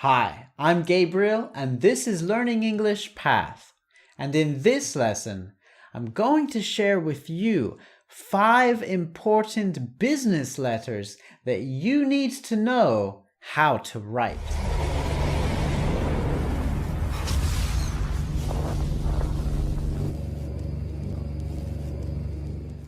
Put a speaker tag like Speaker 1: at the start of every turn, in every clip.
Speaker 1: Hi, I'm Gabriel and this is Learning English Path. And in this lesson, I'm going to share with you 5 important business letters that you need to know how to write.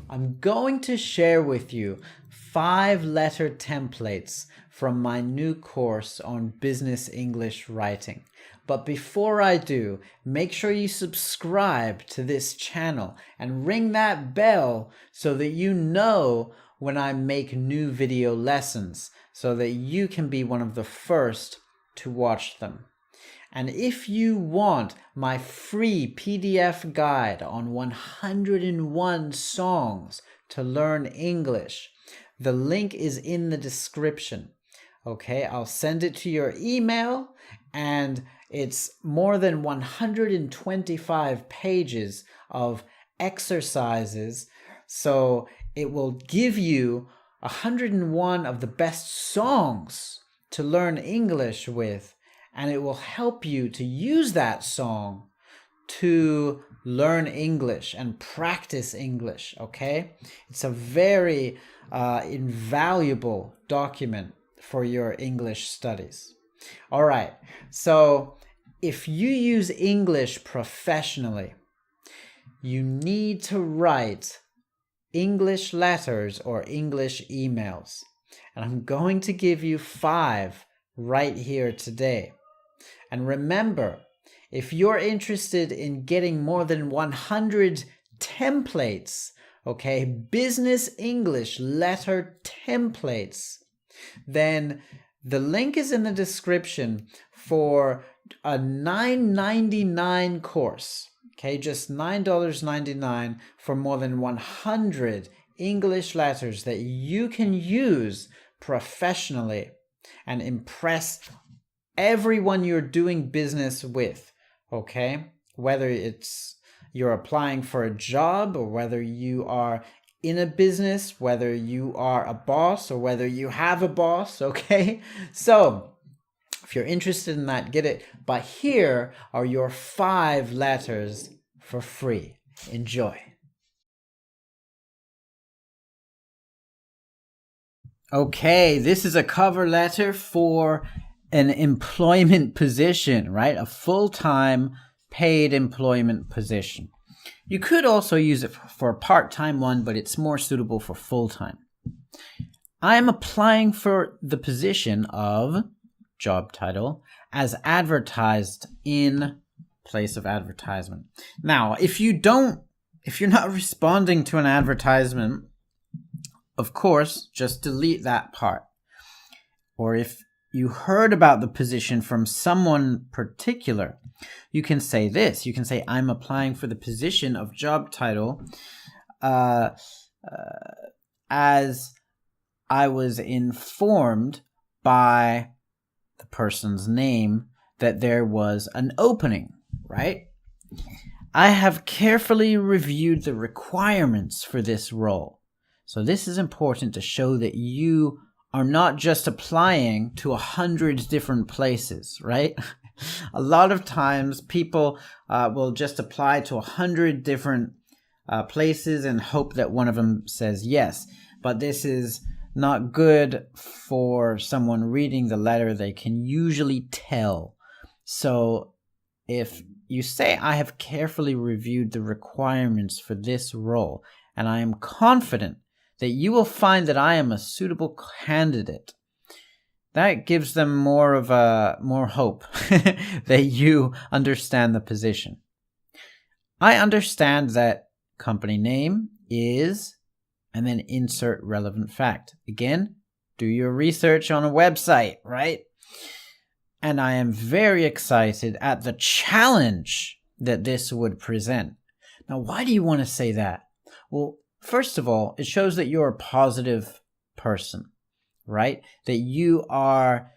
Speaker 1: I'm going to share with you 5 letter templates from my new course on business English writing. But before I do, make sure you subscribe to this channel and ring that bell so that you know when I make new video lessons, so that you can be one of the first to watch them. And if you want my free PDF guide on 101 songs to learn English, the link is in the description. Okay, I'll send it to your email, and it's more than 125 pages of exercises. So it will give you 101 of the best songs to learn English with, and it will help you to use that song to learn English and practice English, okay? It's a very invaluable document for your English studies. All right, so if you use English professionally, you need to write English letters or English emails. And I'm going to give you 5 right here today. And remember, if you're interested in getting more than 100 templates, okay, business English letter templates, then the link is in the description for a $9.99 course. Okay, just $9.99 for more than 100 English letters that you can use professionally and impress everyone you're doing business with, okay? Whether it's you're applying for a job, or whether you are in a business, whether you are a boss, or whether you have a boss, okay? So if you're interested in that, get it. But here are your 5 letters for free. Enjoy. Okay, this is a cover letter for an employment position, right? A full-time paid employment position. You could also use it for a part-time one, but it's more suitable for full-time. I am applying for the position of job title as advertised in place of advertisement. Now, if you're not responding to an advertisement, of course, just delete that part. Or if you heard about the position from someone particular, you can say this. You can say, I'm applying for the position of job title as I was informed by the person's name that there was an opening, right? I have carefully reviewed the requirements for this role. So this is important to show that you are not just applying to 100 different places, right? A lot of times people will just apply to 100 different places and hope that one of them says yes. But this is not good for someone reading the letter. They can usually tell. So if you say, I have carefully reviewed the requirements for this role, and I am confident that you will find that I am a suitable candidate, that gives them more hope that you understand the position. I understand that company name is, and then insert relevant fact. Again, do your research on a website, right? And I am very excited at the challenge that this would present. Now, why do you want to say that? Well, first of all, it shows that you're a positive person, right? That you are,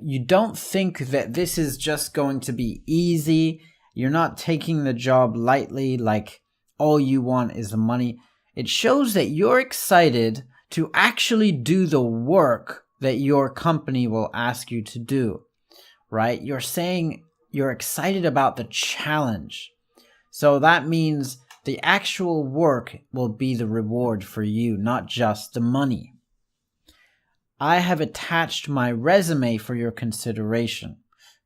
Speaker 1: you don't think that this is just going to be easy. You're not taking the job lightly, like all you want is the money. It shows that you're excited to actually do the work that your company will ask you to do, right? You're saying you're excited about the challenge. So that means the actual work will be the reward for you, not just the money. I have attached my resume for your consideration.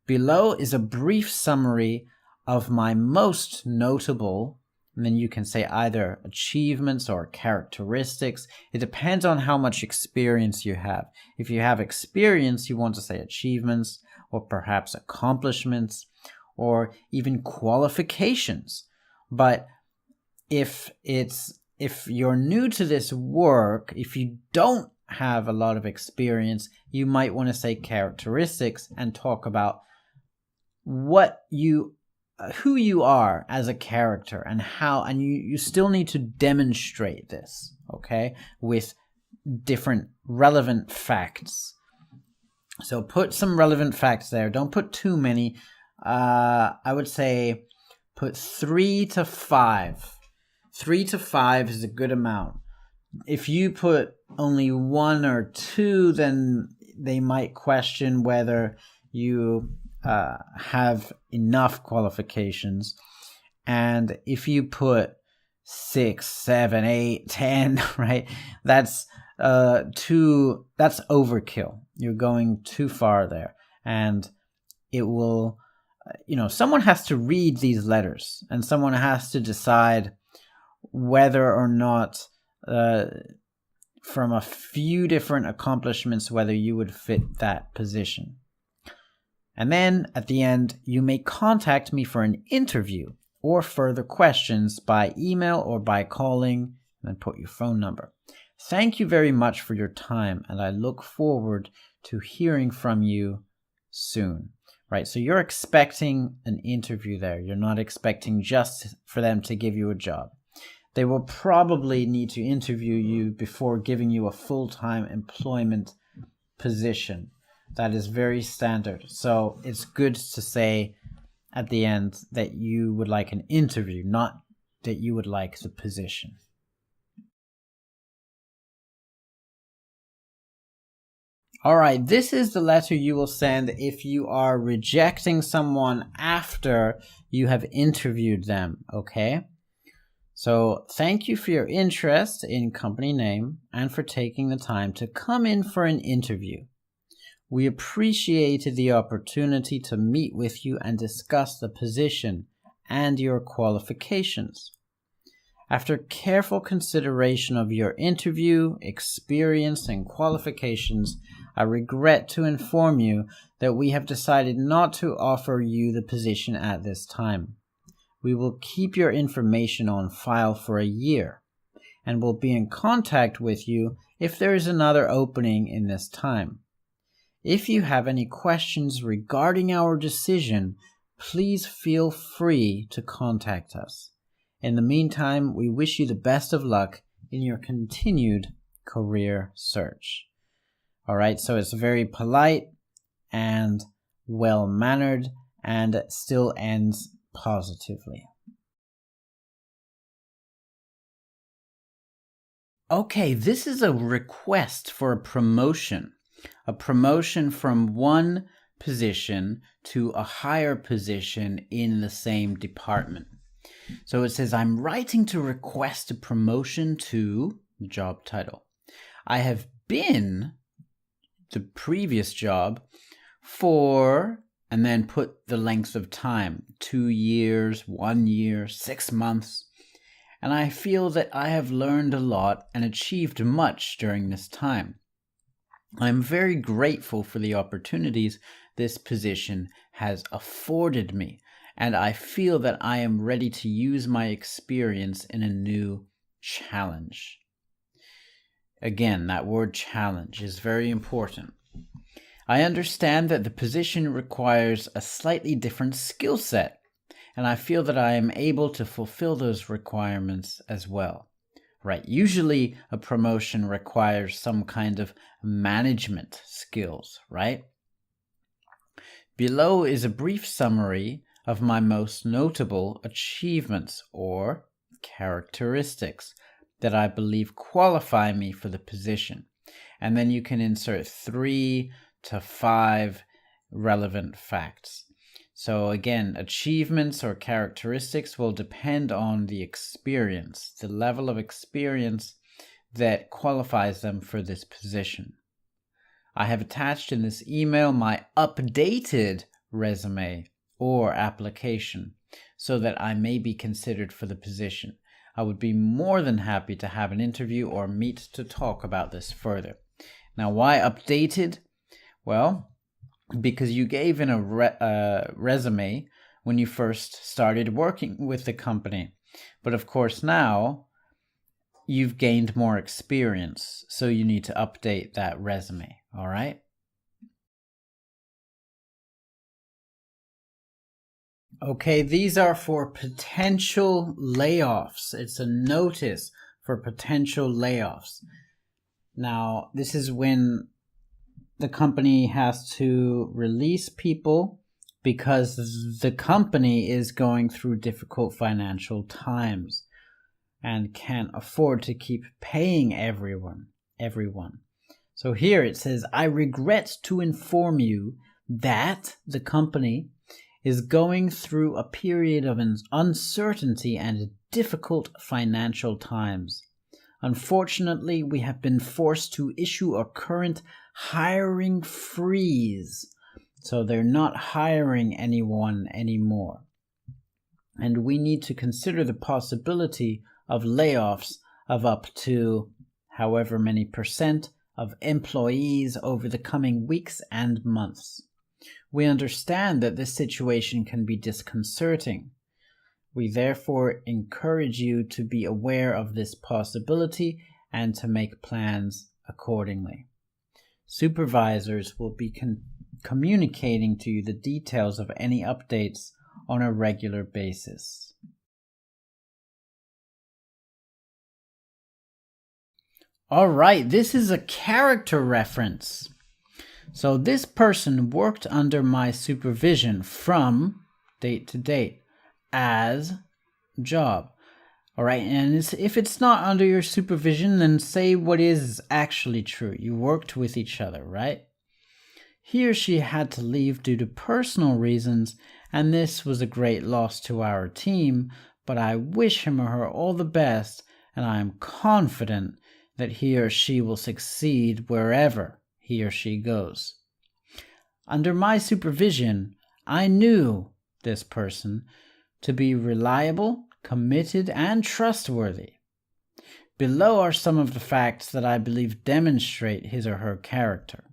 Speaker 1: Below is a brief summary of my most notable, and then you can say either achievements or characteristics. It depends on how much experience you have. If you have experience, you want to say achievements or perhaps accomplishments or even qualifications. But if you're new to this work, if you don't have a lot of experience, you might want to say characteristics and talk about who you are as a character and how, and you still need to demonstrate this, okay, with different relevant facts. So put some relevant facts there. Don't put too many. I would say put 3 to 5. 3 to 5 is a good amount. If you put only 1 or 2, then they might question whether you have enough qualifications. And if you put 6, 7, 8, 10, right, that's overkill. You're going too far there, and it will, someone has to read these letters, and someone has to decide whether or not, from a few different accomplishments, whether you would fit that position. And then at the end, you may contact me for an interview or further questions by email or by calling, and then put your phone number. Thank you very much for your time, and I look forward to hearing from you soon. Right, so you're expecting an interview there. You're not expecting just for them to give you a job. They will probably need to interview you before giving you a full-time employment position. That is very standard. So it's good to say at the end that you would like an interview, not that you would like the position. All right, this is the letter you will send if you are rejecting someone after you have interviewed them, okay? So thank you for your interest in company name and for taking the time to come in for an interview. We appreciated the opportunity to meet with you and discuss the position and your qualifications. After careful consideration of your interview, experience, and qualifications, I regret to inform you that we have decided not to offer you the position at this time. We will keep your information on file for a year and will be in contact with you if there is another opening in this time. If you have any questions regarding our decision, please feel free to contact us. In the meantime, we wish you the best of luck in your continued career search. All right, so it's very polite and well-mannered and it still ends positively. Okay, this is a request for a promotion from one position to a higher position in the same department. So it says, I'm writing to request a promotion to job title. I have been the previous job for, and then put the length of time, 2 years, 1 year, 6 months. And I feel that I have learned a lot and achieved much during this time. I'm very grateful for the opportunities this position has afforded me, and I feel that I am ready to use my experience in a new challenge. Again, that word challenge is very important. I understand that the position requires a slightly different skill set, and I feel that I am able to fulfill those requirements as well. Right, usually a promotion requires some kind of management skills, right? Below is a brief summary of my most notable achievements or characteristics that I believe qualify me for the position. And then you can insert 3 to 5 relevant facts. So again, achievements or characteristics will depend on the experience, the level of experience that qualifies them for this position. I have attached in this email my updated resume or application so that I may be considered for the position. I would be more than happy to have an interview or meet to talk about this further. Now, why updated? Well, because you gave in a resume when you first started working with the company. But of course now you've gained more experience, so you need to update that resume, all right? Okay, these are for potential layoffs. It's a notice for potential layoffs. Now, this is when the company has to release people because the company is going through difficult financial times and can't afford to keep paying everyone. So here it says, I regret to inform you that the company is going through a period of uncertainty and difficult financial times. Unfortunately, we have been forced to issue a current hiring freeze. So they're not hiring anyone anymore. And we need to consider the possibility of layoffs of up to however many % of employees over the coming weeks and months. We understand that this situation can be disconcerting. We therefore encourage you to be aware of this possibility and to make plans accordingly. Supervisors will be communicating to you the details of any updates on a regular basis. All right, this is a character reference. So this person worked under my supervision from date to date as job. All right, and if it's not under your supervision, then say what is actually true. You worked with each other, right? He or she had to leave due to personal reasons, and this was a great loss to our team, but I wish him or her all the best, and I am confident that he or she will succeed wherever he or she goes. Under my supervision, I knew this person to be reliable, committed, and trustworthy. Below are some of the facts that I believe demonstrate his or her character.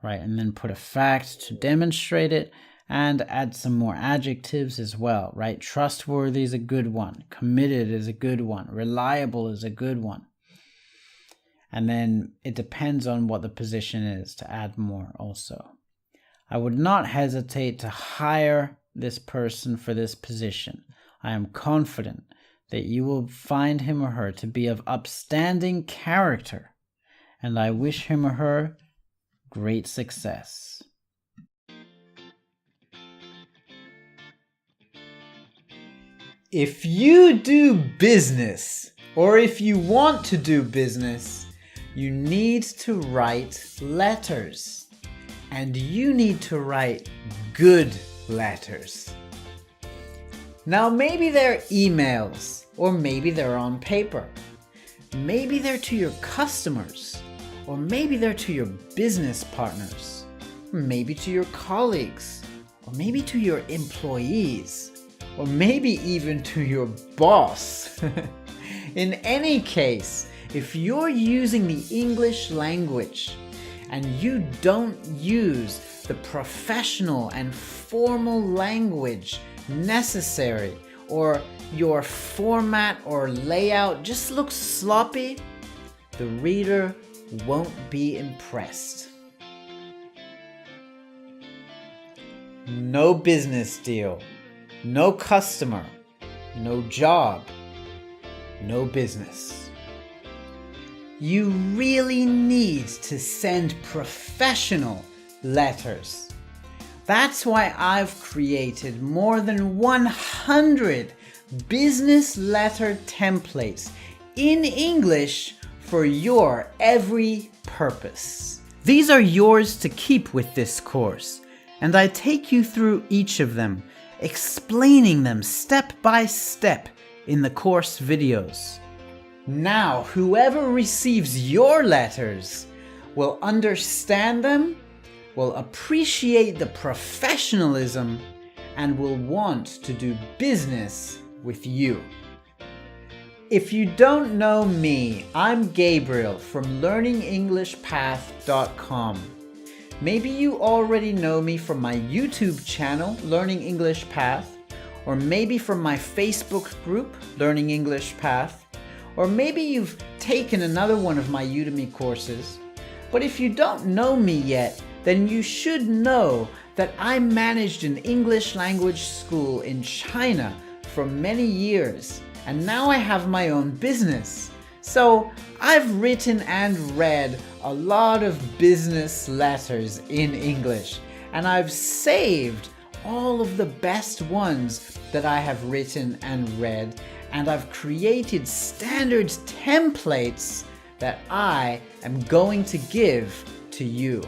Speaker 1: Right, and then put a fact to demonstrate it and add some more adjectives as well, right? Trustworthy is a good one. Committed is a good one. Reliable is a good one. And then it depends on what the position is to add more also. I would not hesitate to hire this person for this position. I am confident that you will find him or her to be of upstanding character, and I wish him or her great success. If you do business, or if you want to do business, you need to write letters. And you need to write good letters. Now maybe they're emails, or maybe they're on paper. Maybe they're to your customers, or maybe they're to your business partners, or maybe to your colleagues, or maybe to your employees, or maybe even to your boss. In any case, if you're using the English language and you don't use the professional and formal language necessary, or your format or layout just looks sloppy, the reader won't be impressed. No business deal, no customer, no job, no business. You really need to send professional letters. That's why I've created more than 100 business letter templates in English for your every purpose. These are yours to keep with this course, and I take you through each of them, explaining them step by step in the course videos. Now, whoever receives your letters will understand them, will appreciate the professionalism, and will want to do business with you. If you don't know me, I'm Gabriel from learningenglishpath.com. Maybe you already know me from my YouTube channel, Learning English Path, or maybe from my Facebook group, Learning English Path, or maybe you've taken another one of my Udemy courses. But if you don't know me yet, then you should know that I managed an English language school in China for many years, and now I have my own business. So I've written and read a lot of business letters in English, and I've saved all of the best ones that I have written and read, and I've created standard templates that I am going to give to you.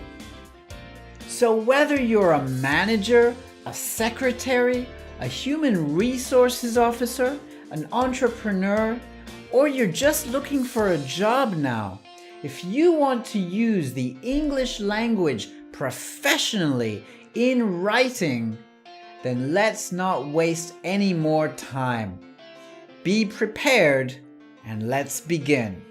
Speaker 1: So whether you're a manager, a secretary, a human resources officer, an entrepreneur, or you're just looking for a job now, if you want to use the English language professionally in writing, then let's not waste any more time. Be prepared and let's begin.